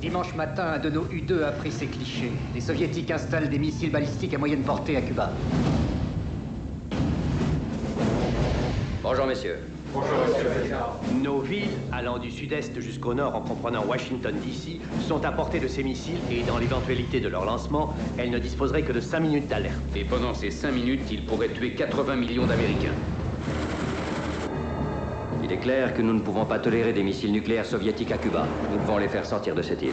Dimanche matin, un de nos U-2 a pris ses clichés. Les soviétiques installent des missiles balistiques à moyenne portée à Cuba. Bonjour, messieurs. Bonjour, monsieur le président. Nos villes, allant du sud-est jusqu'au nord en comprenant Washington, D.C., sont à portée de ces missiles et dans l'éventualité de leur lancement, elles ne disposeraient que de 5 minutes d'alerte. Et pendant ces 5 minutes, ils pourraient tuer 80 millions d'Américains. Il est clair que nous ne pouvons pas tolérer des missiles nucléaires soviétiques à Cuba. Nous devons les faire sortir de cette île.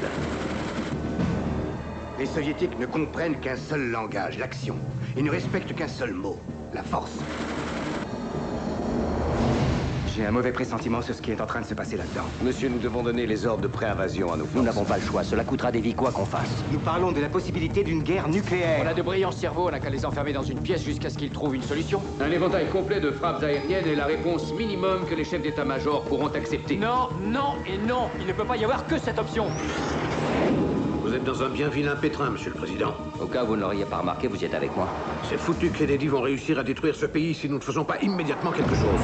Les soviétiques ne comprennent qu'un seul langage, l'action. Ils ne respectent qu'un seul mot, la force. J'ai un mauvais pressentiment sur ce qui est en train de se passer là-dedans. Monsieur, nous devons donner les ordres de pré-invasion à nos forces. Nous n'avons pas le choix. Cela coûtera des vies quoi qu'on fasse. Nous parlons de la possibilité d'une guerre nucléaire. On a de brillants cerveaux, on n'a qu'à les enfermer dans une pièce jusqu'à ce qu'ils trouvent une solution. Un éventail complet de frappes aériennes est la réponse minimum que les chefs d'état-major pourront accepter. Non, non et non. Il ne peut pas y avoir que cette option. Vous êtes dans un bien vilain pétrin, monsieur le président. Au cas où vous ne l'auriez pas remarqué, vous y êtes avec moi. C'est foutu que Kennedy vont réussir à détruire ce pays si nous ne faisons pas immédiatement quelque chose.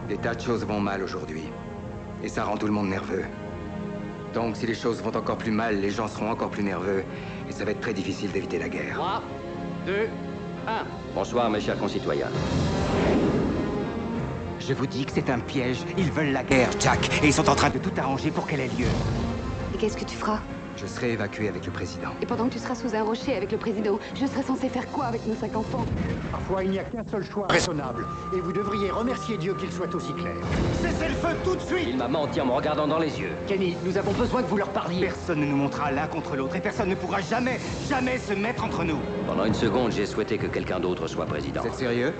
Des tas de choses vont mal aujourd'hui. Et ça rend tout le monde nerveux. Donc si les choses vont encore plus mal, les gens seront encore plus nerveux. Et ça va être très difficile d'éviter la guerre. 3, 2, 1. Bonsoir, mes chers concitoyens. Je vous dis que c'est un piège. Ils veulent la guerre, Jack. Et ils sont en train de tout arranger pour qu'elle ait lieu. Et qu'est-ce que tu feras? Je serai évacué avec le président. Et pendant que tu seras sous un rocher avec le président, je serai censé faire quoi avec nos 5 enfants? Parfois, il n'y a qu'un seul choix raisonnable. Et vous devriez remercier Dieu qu'il soit aussi clair. Cessez le feu tout de suite! Il m'a menti en me regardant dans les yeux. Kenny, nous avons besoin que vous leur parliez. Personne ne nous montrera l'un contre l'autre. Et personne ne pourra jamais, jamais se mettre entre nous. Pendant une seconde, j'ai souhaité que quelqu'un d'autre soit président. Vous êtes sérieux?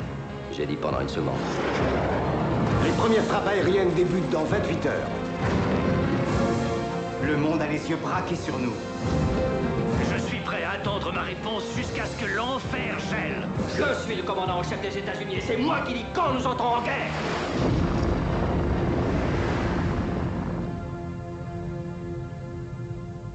J'ai dit pendant une seconde. Les premières frappes aériennes débutent dans 28 heures. Le monde a les yeux braqués sur nous. Je suis prêt à attendre ma réponse jusqu'à ce que l'enfer gèle. Je suis le commandant en chef des États-Unis et c'est moi qui dis quand nous entrons en guerre.